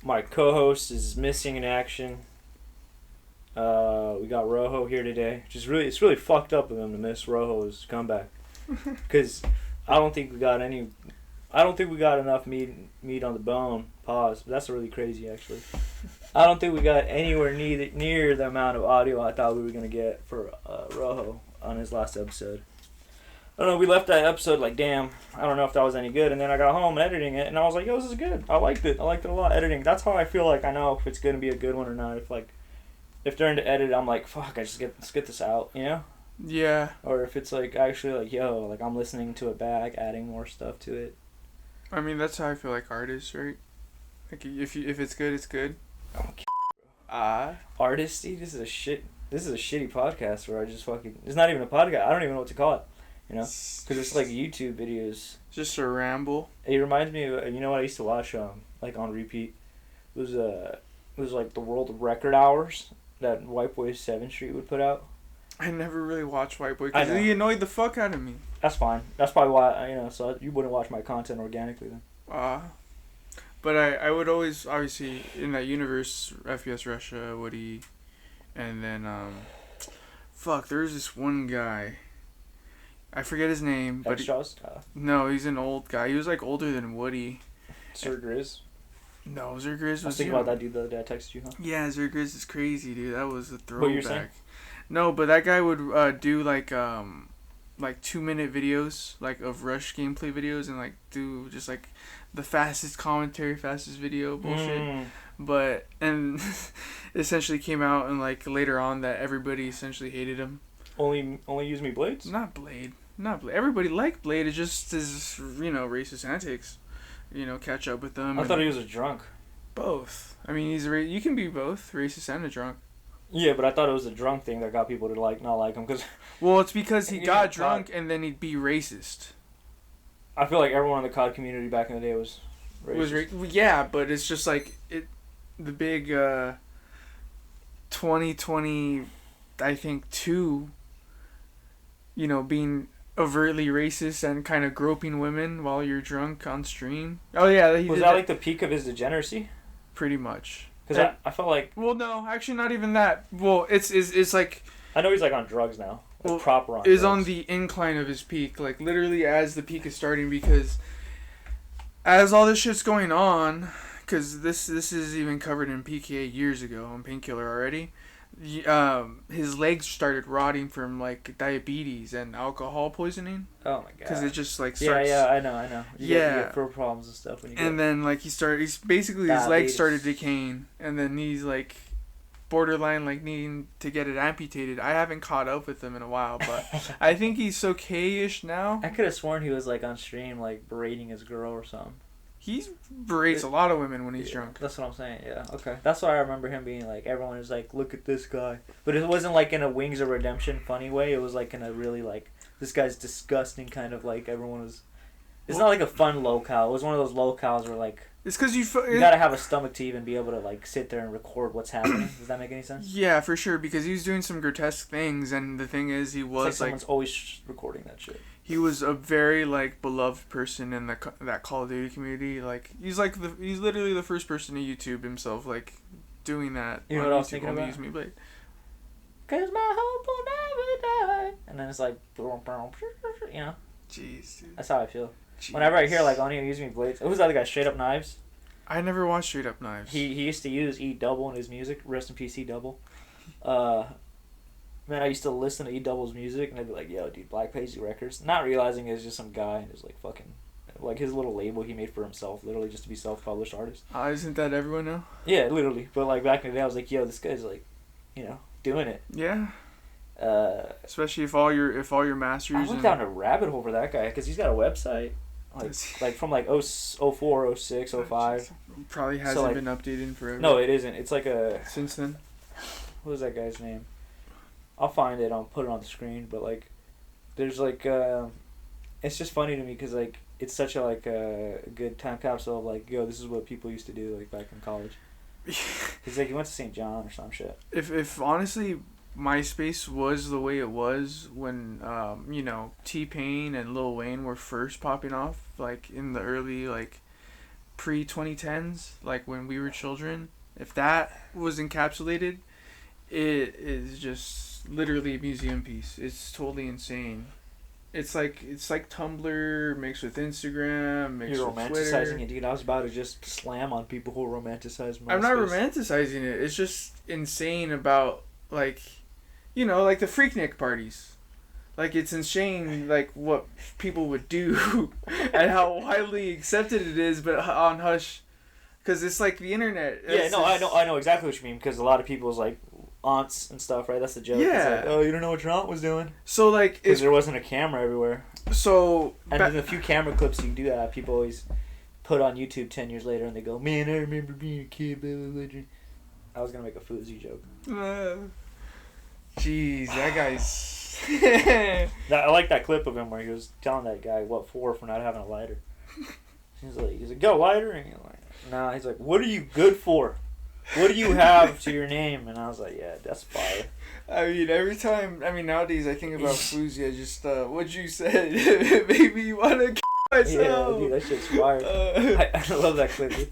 My co-host is missing in action. We got Rojo here today. It's really fucked up of him to miss Rojo's comeback. Because I don't think we got enough meat on the bone. Pause. That's really crazy, actually. I don't think we got anywhere near the amount of audio I thought we were gonna get for Rojo on his last episode. I don't know. We left that episode like, damn. I don't know if that was any good. And then I got home and editing it, and I was like, yo, this is good. I liked it. I liked it a lot. Editing. That's how I feel like I know if it's gonna be a good one or not. If during the edit I'm like, fuck, let's get this out, you know? Yeah. Or if it's like actually like, yo, like I'm listening to it back, adding more stuff to it. I mean, that's how I feel like art is, right? Like if it's good, it's good. Artisty. This is a shitty podcast where I just fucking. It's not even a podcast. I don't even know what to call it. You know, because it's like YouTube videos. Just a ramble. It reminds me of, you know what I used to watch like on repeat. It was like the World Record Hours that White Boy 7th Street would put out. I never really watched White Boy because he annoyed the fuck out of me. That's fine. That's probably why so you wouldn't watch my content organically then. But I would always, obviously, in that universe, FPS Russia, Woody, and then, there's this one guy. I forget his name, but no, he's an old guy. He was like older than Woody. Sir Grizz? No, Sir Grizz was. I was thinking about that dude the other day. I texted you, huh? Yeah, Sir Grizz is crazy, dude. That was a throwback. What you were saying? No, but that guy would do like 2-minute videos, like of Rush gameplay videos, and like do just like the fastest commentary, fastest video bullshit. But and essentially came out and like later on that everybody essentially hated him. Only use me Blades? Not Blade. Everybody liked Blade. It just is, racist antics. Catch up with them. I thought he was a drunk. Both. I mean, you can be both racist and a drunk. Yeah, but I thought it was the drunk thing that got people to not like him. Well, it's because he got drunk and then he'd be racist. I feel like everyone in the COD community back in the day was racist. Yeah, but it's just like the big 2020, I think, 2, being overtly racist and kind of groping women while you're drunk on stream. Oh, yeah. Was that like the peak of his degeneracy? Pretty much. Because I felt like... Well, no, actually not even that. Well, it's like... I know he's like on drugs now. Like proper on drugs. Is on the incline of his peak. Like literally as the peak is starting, because as all this shit's going on, because this is even covered in PKA years ago on Painkiller already. His legs started rotting from like diabetes and alcohol poisoning. Oh my god! Because it just like starts. Yeah, I know. You get throat problems and stuff when you. And then like he's basically diabetes. His legs started decaying, and then he's like borderline like needing to get it amputated. I haven't caught up with him in a while, but I think he's okay-ish now. I could have sworn he was like on stream like berating his girl or something. He berates a lot of women when he's drunk. That's what I'm saying, yeah. Okay. That's why I remember him being like, everyone is like, look at this guy. But it wasn't like in a Wings of Redemption funny way. It was like in a really like, this guy's disgusting kind of like, everyone was... It's not like a fun locale. It was one of those locales where like... It's because you gotta have a stomach to even be able to like sit there and record what's happening. Does that make any sense? Yeah, for sure. Because he was doing some grotesque things, and the thing is, he was it's like someone's always recording that shit. He was a very like beloved person in that Call of Duty community. Like he's literally the first person to YouTube himself, like doing that. You know what I was thinking about? Use Me Blade. 'Cause my hope will never die. And then it's like, you know. Jeez, dude. That's how I feel. Jeez. Whenever I hear like, "On you use me Blades," who's that other guy? Straight Up Knives. I never watched Straight Up Knives. He used to use E Double in his music. Rest in peace, E Double. Man, I used to listen to E Double's music, and I'd be like, yo, dude, Black Paisley Records. Not realizing it was just some guy, and it was like fucking... Like his little label he made for himself, literally just to be self-published artist. Isn't that everyone now? Yeah, literally. But like back in the day, I was like, yo, this guy's like, doing it. Yeah. Especially if all your masters... I went down a rabbit hole for that guy, because he's got a website. Like from like 04, 06, 05. Probably hasn't been updated in forever. No, it isn't. It's like a... Since then? What was that guy's name? I'll find it. I'll put it on the screen. But like, there's like, it's just funny to me because like it's such a like a good time capsule of like, yo, this is what people used to do like back in college. He's like he went to St. John or some shit. If honestly MySpace was the way it was when T-Pain and Lil Wayne were first popping off, like in the early like pre-2010s, like when we were children, if that was encapsulated, it is just literally a museum piece. It's totally insane. It's like Tumblr mixed with Instagram, mixed You're with romanticizing Twitter. it, dude. I was about to just slam on people who romanticize MySpace. I'm not romanticizing it. It's just insane about, like, you know, like the Freaknik parties. Like, it's insane, like, what people would do and how widely accepted it is, but on hush. Because it's like the internet. Yeah, no, I know exactly what you mean, because a lot of people's, like, aunts and stuff, right? That's the joke. Yeah. It's like, oh, you don't know what your aunt was doing. So, like... Because there wasn't a camera everywhere. So... And then the few camera clips you can do that, people always put on YouTube 10 years later, and they go, man, I remember being a kid, blah, blah, blah. I was going to make a Fousey joke. Jeez, that guy's... I like that clip of him where he was telling that guy what for not having a lighter. He's like, got a lighter? And he's like, nah. He's like, what are you good for? What do you have to your name? And I was like, yeah, that's fire. I mean, every time, nowadays I think about Fousey, I just, what you said made me want to kill myself. Yeah, dude, that shit's fire. I love that clip, dude.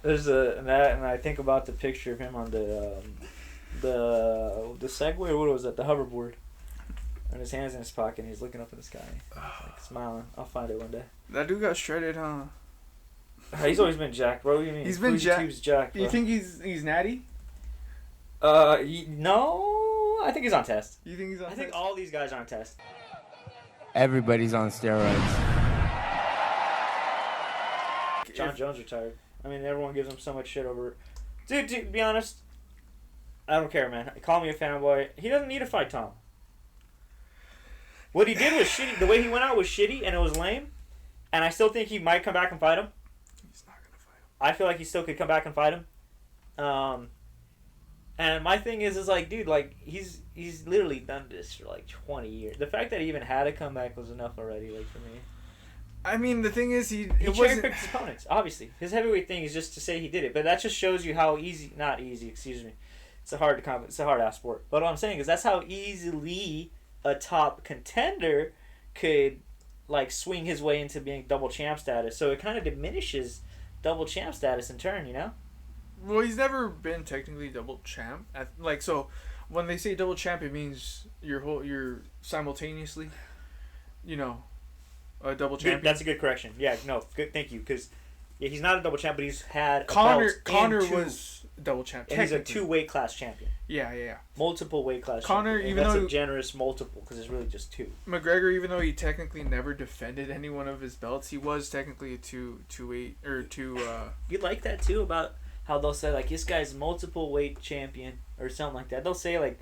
There's and I think about the picture of him on the Segway, or what was that, the hoverboard. And his hands in his pocket, and he's looking up in the sky, like smiling. I'll find it one day. That dude got shredded, huh? He's always been jacked, bro. What do you mean? He's been jacked. Bro. You think he's natty? No. I think he's on test. You think he's on test? I think all these guys are on test. Everybody's on steroids. John Jones retired. I mean, everyone gives him so much shit over. Dude, to be honest, I don't care, man. Call me a fanboy. He doesn't need to fight Tom. What he did was shitty. The way he went out was shitty, and it was lame. And I still think he might come back and fight him. He's not gonna fight him. I feel like he still could come back and fight him. And my thing is like, dude, like he's literally done this for like 20 years. The fact that he even had a comeback was enough already, like for me. I mean, the thing is, he cherry picked his opponents. Obviously, his heavyweight thing is just to say he did it, but that just shows you how not easy. Excuse me. It's a hard ass sport. But what I'm saying is that's how easily a top contender could like swing his way into being double champ status. So it kind of diminishes double champ status in turn, you know? Well, he's never been technically double champ. Like, so when they say double champ, it means you're simultaneously, you know, a double champion. That's a good correction. Yeah, no, good. Thank you, because he's not a double champ, but he's had Connor was double champ. And he's a 2 weight class champion. Yeah. Multiple weight class. Connor, champion. even that's though a generous multiple, because it's really just 2. McGregor, even though he technically never defended any one of his belts, he was technically a 2 weight or 2. You like that too about how they'll say like this guy's multiple weight champion or something like that. They'll say like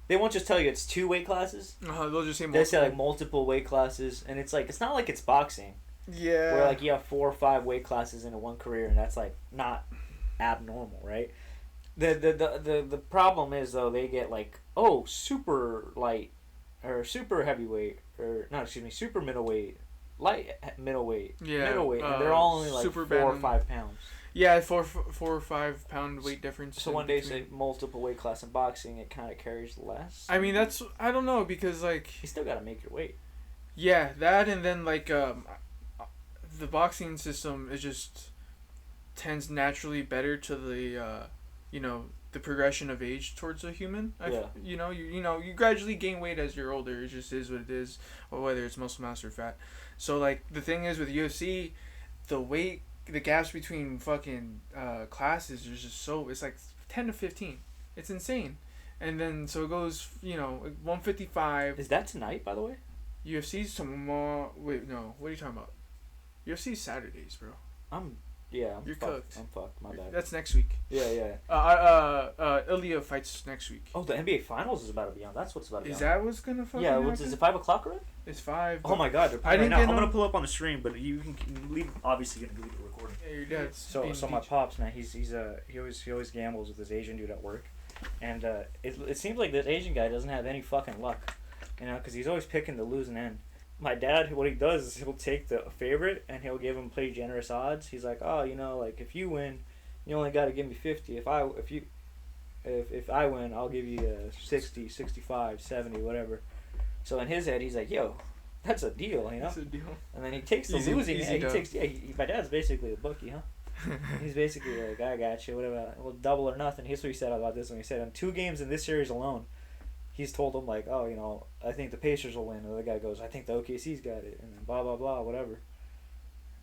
they won't just tell you it's 2 weight classes. They'll just say multiple. They say like multiple weight classes, and it's like it's not like it's boxing. Yeah. Where like you have 4 or 5 weight classes into one career, and that's like not abnormal, right? The problem is though they get like super light or super heavyweight or super middleweight, light middleweight, middleweight, and they're all only like 4 or 5 pounds. Yeah, 4 or 5 pound weight difference. So when they say multiple weight class in boxing, it kind of carries less. I mean, I don't know, because like you still gotta make your weight. Yeah, that, and then like the boxing system is just tends naturally better to the the progression of age towards a human. You gradually gain weight as you're older. It just is what it is, or whether it's muscle mass or fat. So like the thing is with UFC, the gaps between fucking classes is just it's like 10 to 15. It's insane. And then so it goes 155. Is that tonight, by the way? UFC's tomorrow. Wait, no. What are you talking about? UFC's Saturdays, bro. You're fucked. Cooked. I'm fucked. My bad. That's next week. Yeah. Ilya fights next week. Oh, the NBA Finals is about to be on. That's what's about to be on. Is that what's gonna fucking happen? happen? Is it 5 o'clock already? It's 5. Oh my god, they're playing right now. I'm no... gonna pull up on the stream, but you can leave. Obviously, gonna leave the recording. Yeah, your dad's. So my pops, man, he always gambles with this Asian dude at work, and it seems like this Asian guy doesn't have any fucking luck, because he's always picking the losing end. My dad, what he does is he'll take the favorite and he'll give him pretty generous odds. He's like, like if you win, you only got to give me 50. If I win, I'll give you 60, 65, 70, whatever. So in his head, he's like, yo, That's a deal, you know. That's a deal. And then he takes the Easy- losing. easy He takes. Yeah, my dad's basically a bookie, huh? He's basically like, I got you, whatever. Well, double or nothing. Here's what he said about this one. He said on 2 games in this series alone, he's told him like, oh, you know, I think the Pacers will win. And the other guy goes, I think the OKC's got it, and then blah blah blah, whatever.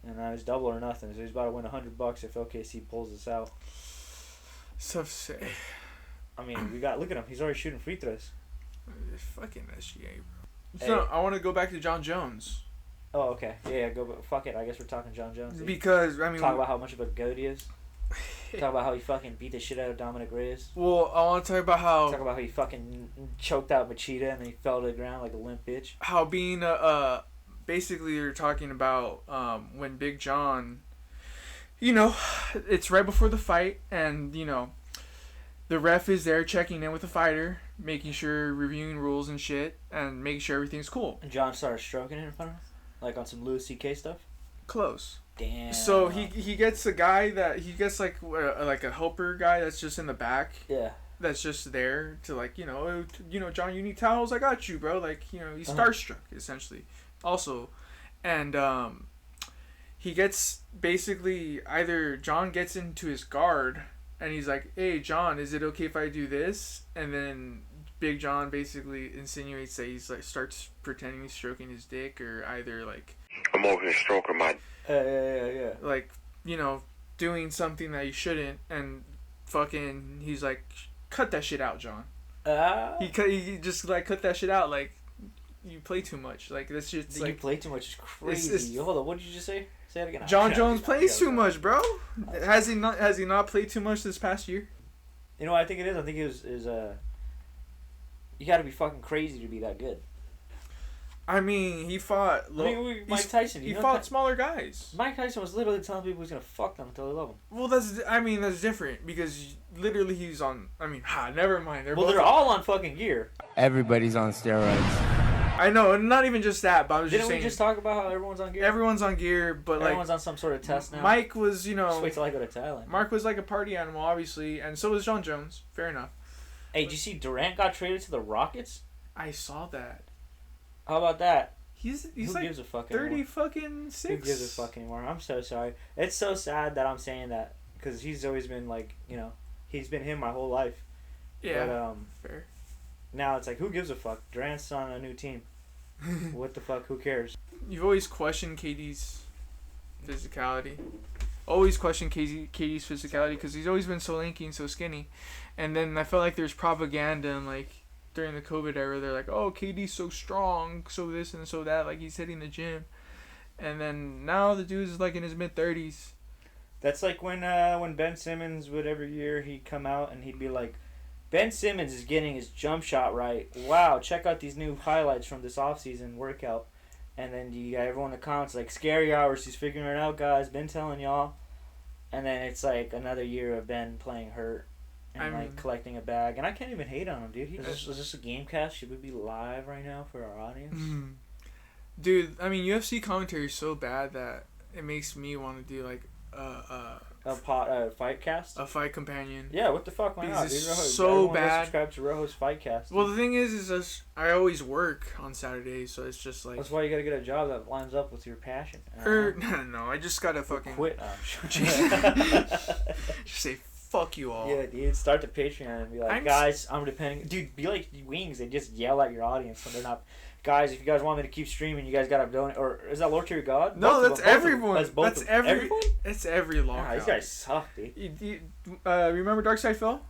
And now it's double or nothing. So he's about to win $100 if OKC pulls this out. So say. I mean, we got look at him. He's already shooting free throws. Fucking SGA, bro. Hey. So I want to go back to John Jones Oh, okay. Yeah, go. Fuck it. I guess we're talking John Jones. because I mean, Talk about how much of a goat he is. Talk about how he fucking beat the shit out of Dominic Reyes. well, I want to talk about Talk about how he fucking choked out Machida and then he fell to the ground like a limp bitch. how being basically you're talking about when Big John, you know, it's right before the fight and you know, the ref is there checking in with the fighter, making sure reviewing rules and shit and making sure everything's cool. And John started stroking it in front of him, like on some Louis C.K. stuff. Close. Damn. So he gets a guy that he gets like a helper guy that's just in the back. Yeah. That's just there to like John, you need towels, I got you, bro. Like he's starstruck essentially also. And he gets basically either John gets into his guard and he's like, hey John, is it okay if I do this? And then Big John basically insinuates that he's like starts pretending he's stroking his dick, or either like I'm over here stroking my Yeah. like doing something that he shouldn't, and fucking he's like, cut that shit out, John. He just like cut that shit out, like you play too much, like this shit's You like play too much is crazy. Hold on, what did you just say? Say it again. John Jones plays too much, bro. Has he not played too much this past year? You know what I think it is? I think it is you gotta be fucking crazy to be that good. I mean, he fought. Mike Tyson. He fought smaller guys. Mike Tyson was literally telling people he's gonna fuck them until they love him. Well, that's different because literally he's on. I mean, never mind. They're all on fucking gear. Everybody's on steroids. I know, and not even just that, but I was Didn't just we saying. just talk about how everyone's on gear? Everyone's on gear, but Everyone's on some sort of test now. Mike was, Just wait till I go to Thailand. Mark was like a party animal, obviously, and so was John Jones. Fair enough. Hey, did you see Durant got traded to the Rockets? I saw that. How about that? He's Who like gives a fuck 30 anymore? fucking 6. Who gives a fuck anymore? I'm so sorry. It's so sad that I'm saying that because he's always been like, he's been him my whole life. Yeah. But fair. now it's like, who gives a fuck? Durant's on a new team. What the fuck? Who cares? You've always questioned KD's physicality. Always questioned KD's physicality because he's always been so lanky and so skinny. And then I felt like there's propaganda and like during the COVID era, they're like, oh, KD's so strong, so this and so that, like he's hitting the gym. And then now the dude's like in his mid-30s. That's like when Ben Simmons would every year he'd come out and he'd be like, Ben Simmons is getting his jump shot right. Wow, check out these new highlights from this offseason workout. And then you got everyone in the comments like, scary hours, he's figuring it out, guys. Been telling y'all. And then it's like another year of Ben playing hurt and collecting a bag. And I can't even hate on him, dude. Is this a game cast? Should we be live right now for our audience? Dude, I mean, UFC commentary is so bad that it makes me want to do like a fight cast? A fight companion. Yeah, what the fuck? Why not? It's Dude, so everyone bad. Subscribe to Rojo's fight cast. Well, the thing is I always work on Saturdays, so it's just like. That's why you gotta get a job that lines up with your passion. No, I just gotta fucking quit. Just say fuck you all. Yeah, dude. Start the Patreon and be like, guys, I'm depending. Dude, be like Wings. They just yell at your audience when they're not. Guys, if you guys want me to keep streaming, you guys gotta donate. Or is that Lord to your God? No, that's everyone. That's everyone. It's every long. These guys suck, dude. Remember Darkside Phil?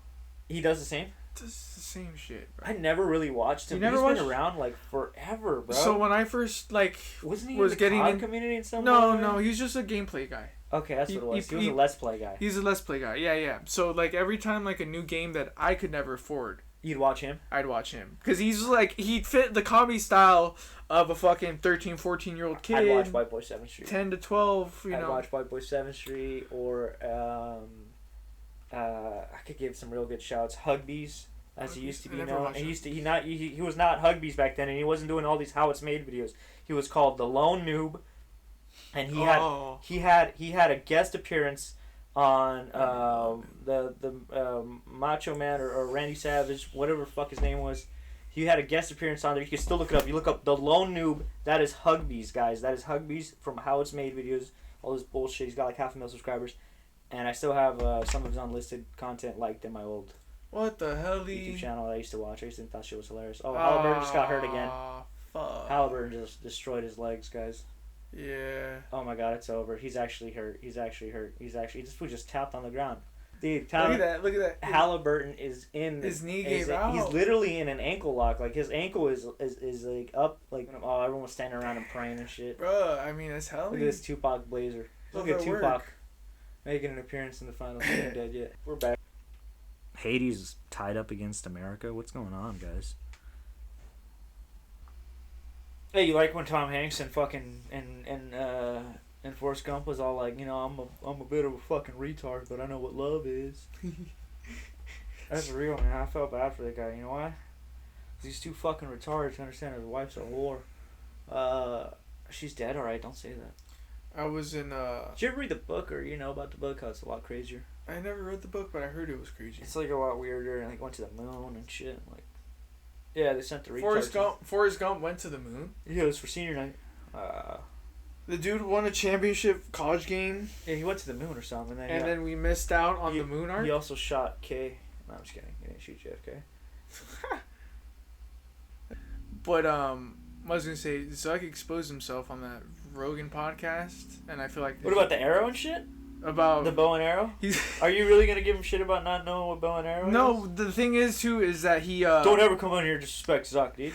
He does the same. Does the same shit, bro. I never really watched him. He's been around like forever, bro. So when I first wasn't he was in the getting COD in community and stuff? No, he's just a gameplay guy. Okay, that's what it was. He was a Let's Play guy. He's a Let's Play guy. Yeah. So every time a new game that I could never afford, you'd watch him? I'd watch him. Because he's he'd fit the comedy style of a fucking 13, 14-year-old kid. I'd watch White Boy 7th Street. 10 to 12, I'd watch White Boy 7th Street, or I could give some real good shouts. Hugbees, as he used to be known. He was not Hugbees back then, and he wasn't doing all these How It's Made videos. He was called The Lone Noob, and he had a guest appearance on the Macho Man or Randy Savage, whatever the fuck his name was. He had a guest appearance on there. You can still look it up. You look up The Lone Noob. That is Hugbees, guys. That is Hugbees from How It's Made videos. All this bullshit. He's got like 500,000 subscribers. And I still have some of his unlisted content liked in my old What the hell? YouTube channel that I used to watch. I used to think that shit was hilarious. Oh, Halliburton just got hurt again. Fuck. Halliburton just destroyed his legs, guys. Yeah. Oh my god, it's over. He's actually hurt. This fool just tapped on the ground. Dude, Look at that. Halliburton is in his knee gave out. He's literally in an ankle lock. Like his ankle is like up. Like everyone was standing around and praying and shit. Bruh, I mean that's hell. Look at this Tupac blazer. Look at Tupac making an appearance in the final. He ain't dead yet. We're back. Haiti's tied up against America. What's going on, guys? Hey, you like when Tom Hanks and fucking and Forrest Gump was all like, I'm a bit of a fucking retard, but I know what love is. That's real, man. I felt bad for that guy. You know why? 'Cause he's too fucking retarded to understand his wife's a whore. She's dead, alright. Don't say that. I was in. Did you ever read the book, or about the book? How it's a lot crazier. I never read the book, but I heard it was crazy. It's like a lot weirder, and like went to the moon and shit. Like, yeah, they sent the Forrest Gump went to the moon. Yeah, it was for senior night. The dude won a championship college game. Yeah, he went to the moon or something. Then we missed out on the moon arc. He also shot K. No, I'm just kidding. He didn't shoot JFK. But I was gonna say, Zuck exposed himself on that Rogan podcast, and I feel like. What about the arrow and shit? About the bow and arrow? Are you really gonna give him shit about not knowing what bow and arrow is? No, the thing is too is that he. Don't ever come on here and disrespect Zuck, dude.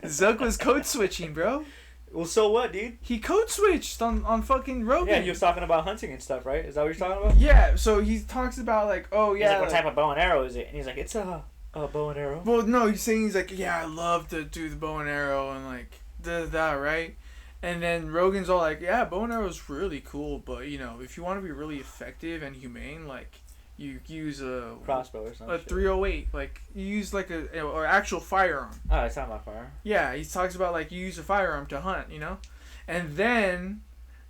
Zuck was code switching, bro. Well, so what, dude? He code switched on fucking Rogan. Yeah, he was talking about hunting and stuff, right? Is that what you're talking about? Yeah, so he talks about like, oh yeah. He's like, what type of bow and arrow is it? And he's like, it's a bow and arrow. Well, no, he's like, yeah, I love to do the bow and arrow and like that, right? And then Rogan's all like, yeah, bow and arrow is really cool, but if you want to be really effective and humane, like you use a crossbow or something. A 308, like you use like or actual firearm. Oh, it's not my firearm. Yeah, he talks about like you use a firearm to hunt, and then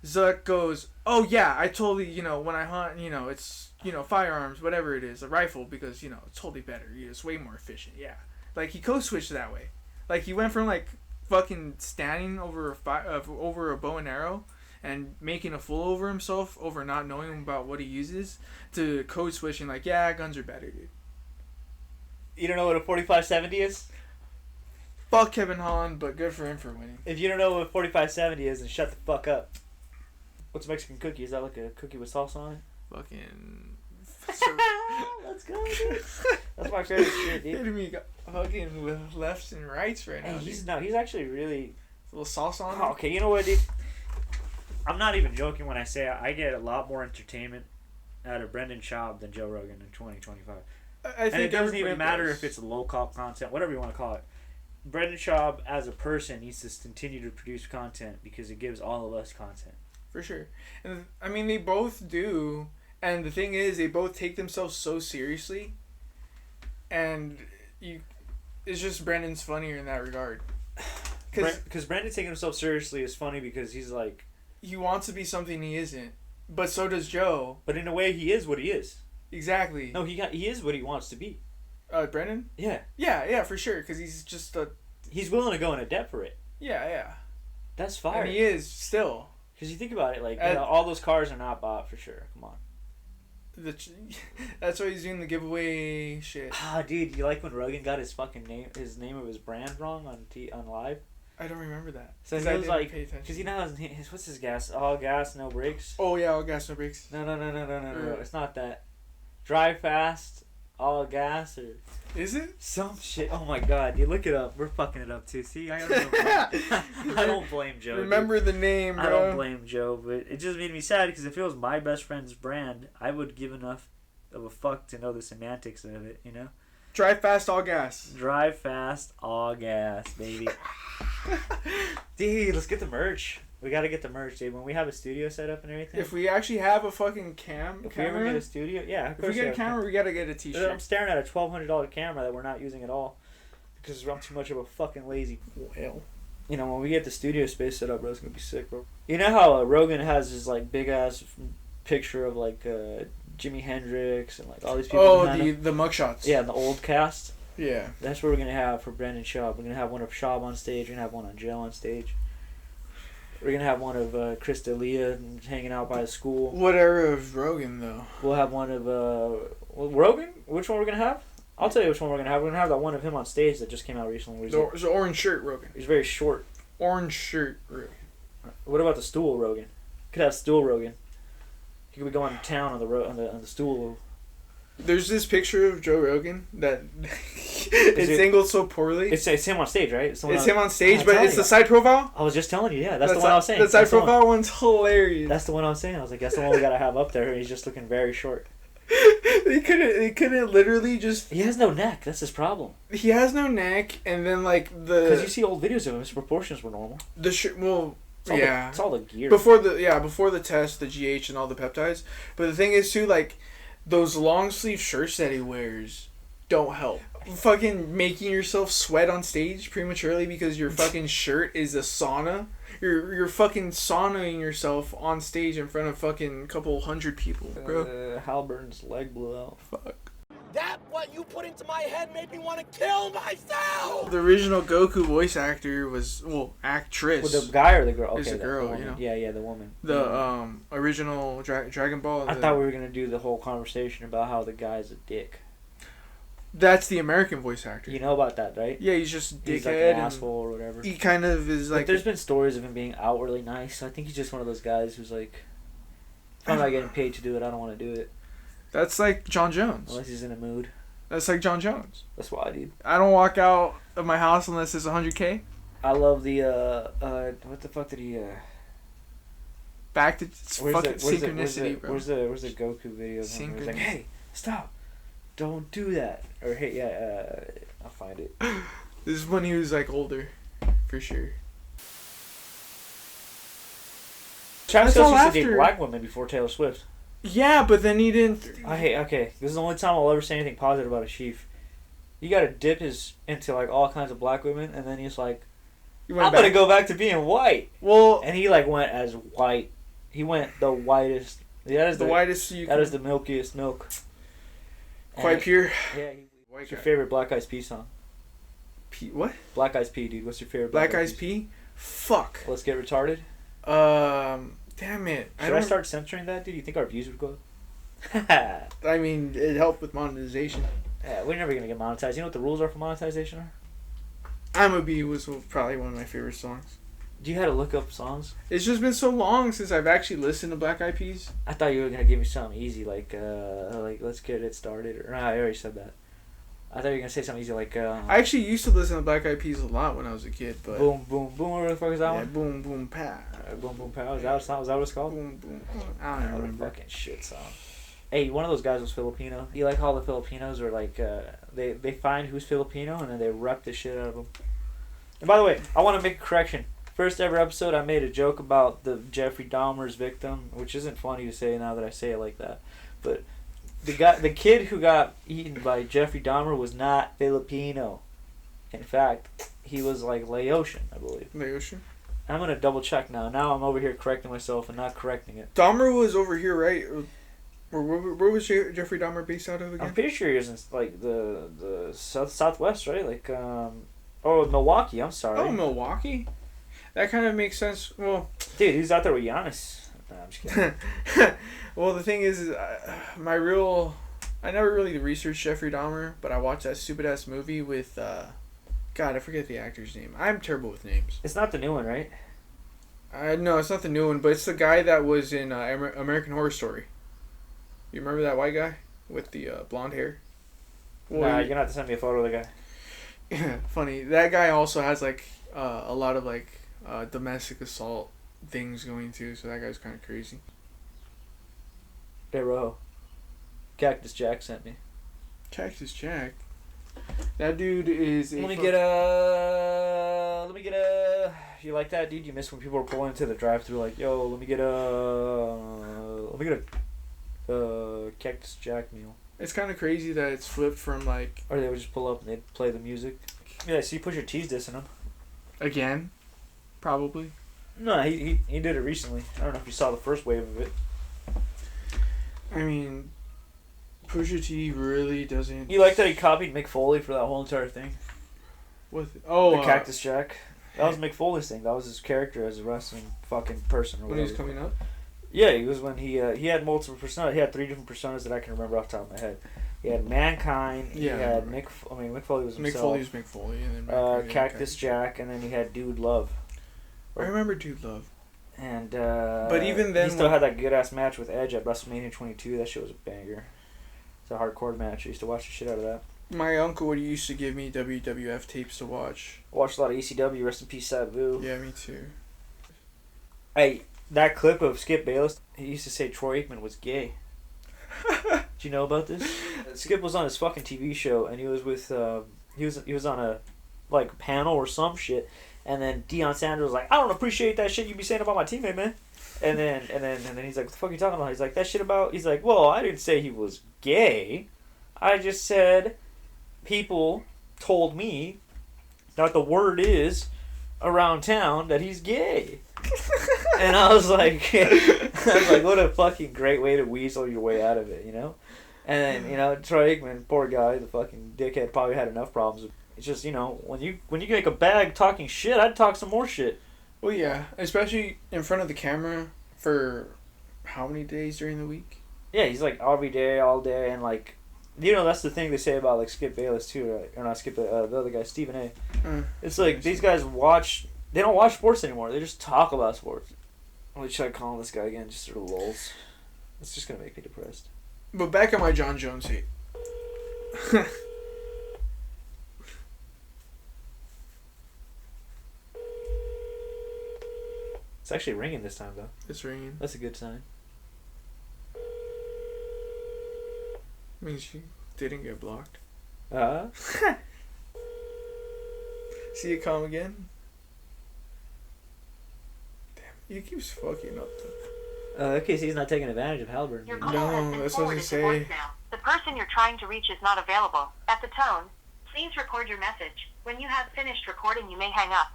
Zuck goes, oh yeah, I totally, when I hunt, it's firearms, whatever it is, a rifle, because it's totally better. It's way more efficient. Yeah, like he code switched that way, like he went from like fucking standing over a bow and arrow and making a fool over himself over not knowing about what he uses to code switching like, yeah, guns are better, dude. You don't know what a 4570 is? Fuck Kevin Holland, but good for him for winning. If you don't know what a 4570 is, then shut the fuck up. What's a Mexican cookie? Is that like a cookie with salsa on it? Fucking let's go, dude. That's my favorite shit, dude. Hitting me hugging with lefts and rights right now. He's actually really a little sauce on it. Okay, you know what, dude? I'm not even joking when I say I get a lot more entertainment out of Brendan Schaub than Joe Rogan in 2025. I think it doesn't even matter if it's low cop content, whatever you want to call it. Brendan Schaub as a person needs to continue to produce content because it gives all of us content. For sure. And I mean, they both do. And the thing is, they both take themselves so seriously. And it's just Brendan's funnier in that regard. Because Brendan taking himself seriously is funny because he's like... He wants to be something he isn't. But so does Joe. But in a way, he is what he is. Exactly. No, he is what he wants to be. Brendan? Yeah. Yeah, for sure. Because he's just a... He's willing to go into debt for it. Yeah. That's fire. And he is, still. Because you think about it, like, all those cars are not bought for sure. Come on. That's why he's doing the giveaway shit. Dude, you like when Rogan got his fucking name of his brand wrong on live? I don't remember that. So he was like, because what's his gas? All gas, no brakes. Oh yeah, all gas, no brakes. No. It's not that. Drive fast, all gas, or is it some shit? Oh my god, dude, look it up. We're fucking it up too. See, I don't blame Joe. Remember the name, bro. I don't blame Joe, but it just made me sad because if it was my best friend's brand, I would give enough of a fuck to know the semantics of it, Drive fast, all gas. Drive fast, all gas, baby. Dude, let's get the merch. We gotta get the merch, dude. When we have a studio set up and everything. If we actually have a fucking camera. We ever get a studio, yeah. If we get a camera, we gotta get a t-shirt. I'm staring at a $1,200 camera that we're not using at all because I'm too much of a fucking lazy whale. When we get the studio space set up, bro, it's gonna be sick, bro. You know how Rogan has his like big ass picture of like Jimi Hendrix and like all these people. Oh, the mugshots. Yeah, the old cast. Yeah. That's what we're gonna have for Brendan Schaub. We're gonna have one of Schaub on stage. We're gonna have one on Jill on stage. We're gonna have one of Chris D'Elia hanging out by the school. What era of Rogan though? We'll have one of Rogan. Which one we're gonna have? I'll tell you which one we're gonna have. We're gonna have that one of him on stage that just came out recently. It's an orange shirt Rogan. He's very short. Orange shirt Rogan. What about the stool Rogan? Could have stool Rogan. He could be going to town on the stool. There's this picture of Joe Rogan that it's angled so poorly. It's him on stage, right? It's him on stage, but it's the side profile. I was just telling you, yeah, that's the one I was saying. The side profile one's hilarious. That's the one I was saying. I was like, that's the one we gotta have up there. He's just looking very short. He couldn't literally just. He has no neck. That's his problem. He has no neck, and then like because you see old videos of him, his proportions were normal. It's all the gear. Before the test, the GH and all the peptides. But the thing is too, like, those long sleeve shirts that he wears don't help. Fucking making yourself sweat on stage prematurely because your fucking shirt is a sauna. You're fucking saunaing yourself on stage in front of fucking couple hundred people, bro. Halburn's leg blew out. Fuck. That what you put into my head made me want to kill myself. The original Goku voice actor was actress. Well, the guy or the girl? Okay, it's a girl, the you know. Yeah, the woman. The original Dragon Ball. I thought we were gonna do the whole conversation about how the guy's a dick. That's the American voice actor. You know about that, right? Yeah, he's just dickhead. He's like an asshole or whatever. He kind of is like. But there's been stories of him being outwardly nice. I think he's just one of those guys who's like, if I'm not getting paid to do it, I don't want to do it. That's like John Jones. Unless he's in a mood. That's like John Jones. That's why, dude. I don't walk out of my house unless it's $100K. I love the what the fuck did he Back to fucking synchronicity, bro. Where's the Goku video? He was like, hey, stop. Don't do that. Or hey, I'll find it. This is when he was like older, for sure. Travis Kelce used to date black women before Taylor Swift. Yeah, but then he didn't. Okay, this is the only time I'll ever say anything positive about a chief. You gotta dip into like all kinds of black women, and then he's like, I'm gonna go back to being white. Well, and he like went as white. He went the whitest. That is the whitest. That is the milkiest milk. Quite pure. Yeah. What's your favorite Black Eyed Peas song? What? Black Eyed Peas, dude. What's your favorite Black Eyed Peas? Fuck. Let's Get Retarded. Damn it. Should I start censoring that, dude? You think our views would go up? I mean, it helped with monetization. Yeah, we're never gonna get monetized. You know what the rules are for monetization are? I'm a Bee was probably one of my favorite songs. Do you have to look up songs? It's just been so long since I've actually listened to Black Eyed Peas. I thought you were gonna give me something easy like Let's Get It Started. Or I already said that. I thought you were gonna say something easy like. I actually used to listen to Black Eyed Peas a lot when I was a kid, but. Boom boom boom. What the fuck is that one? Boom boom pow. Boom boom pow. Is that what it's called? Boom boom. I don't remember. Fucking shit song. Hey, one of those guys was Filipino. You like how the Filipinos are like they find who's Filipino and then they rep the shit out of them. And by the way, I want to make a correction. First ever episode, I made a joke about the Jeffrey Dahmer's victim, which isn't funny to say now that I say it like that. But the kid who got eaten by Jeffrey Dahmer was not Filipino. In fact, he was like Laotian, I believe. Laotian? I'm gonna double check now. Now I'm over here correcting myself and not correcting it. Dahmer was over here, right? Or where was Jeffrey Dahmer based out of again? I'm pretty sure he was in like the southwest, right? Like Milwaukee. I'm sorry. Oh, Milwaukee. That kind of makes sense. Well, dude, he's out there with Giannis. Nah, I'm just kidding. Well, the thing is I never really researched Jeffrey Dahmer, but I watched that stupid ass movie with God, I forget the actor's name. I'm terrible with names. It's not the new one, right? No, it's not the new one, but it's the guy that was in American Horror Story. You remember that white guy with the blonde hair? Well, nah, you're gonna have to send me a photo of the guy. Yeah, funny. That guy also has like a lot of like domestic assault things going too, so that guy's kind of crazy. Hey, Rojo. Cactus Jack sent me. Cactus Jack? That dude is Let me get a... You like that, dude? You miss when people were pulling into the drive-thru like, yo, let me get a Cactus Jack meal. It's kind of crazy that it's flipped from like... Or they would just pull up and they'd play the music. Yeah, see Pusha T's dissing him. Again? Probably. No, he did it recently. I don't know if you saw the first wave of it. I mean, Pusha T really doesn't. You like that he copied Mick Foley for that whole entire thing? What? Oh, The Cactus Jack. That was Mick Foley's thing. That was his character as a wrestling fucking person. Or when he was whatever. coming up. Yeah, he was when he had multiple personas. He had 3 different personas that I can remember off the top of my head. He had Mankind. Yeah, He had Mick Foley was himself. Mick Foley was Mick Foley, and then Cactus Jack, and then he had Dude Love. I remember Dude Love. And but even then, he still had that good ass match with Edge at WrestleMania 22. That shit was a banger. It's a hardcore match. I used to watch the shit out of that. My uncle would used to give me WWF tapes to watch. I watched a lot of ECW. Rest in peace, Sabu. Yeah, me too. Hey, that clip of Skip Bayless, he used to say Troy Aikman was gay. Do you know about this? Skip was on his fucking TV show, and he was with he was on a like panel or some shit, and then Deion Sanders was like, I don't appreciate that shit you be saying about my teammate, man. And then he's like, what the fuck are you talking about? He's like, that shit about. He's like, well, I didn't say he was gay. I just said people told me that the word is around town that he's gay. And I was like, what a fucking great way to weasel your way out of it, you know? And then, you know, Troy Aikman, poor guy, the fucking dickhead, probably had enough problems. It's just, you know, when you make a bag talking shit, I'd talk some more shit. Well, yeah, especially in front of the camera for how many days during the week? Yeah, he's like every day, all day, and like, you know, that's the thing they say about like Skip Bayless too, right? Or not Skip, the other guy, Stephen A. It's like these guys they don't watch sports anymore. They just talk about sports. What should I call this guy again? Just sort of lulz. It's just gonna make me depressed. But back at my John Jones hate. It's actually ringing this time though. It's ringing. That's a good sign. Means you didn't get blocked. See it come again? Damn, he keeps fucking up though. Okay, so he's not taking advantage of Halliburton. Your call No, has been that's what I forwarded to say. voicemail. The person you're trying to reach is not available. At the tone, please record your message. When you have finished recording, you may hang up.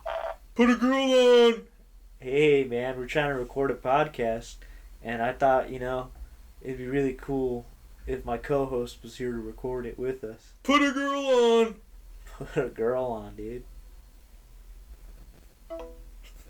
Put a girl on! Hey man, we're trying to record a podcast, and I thought, you know, it'd be really cool if my co-host was here to record it with us. Put a girl on! Put a girl on, dude.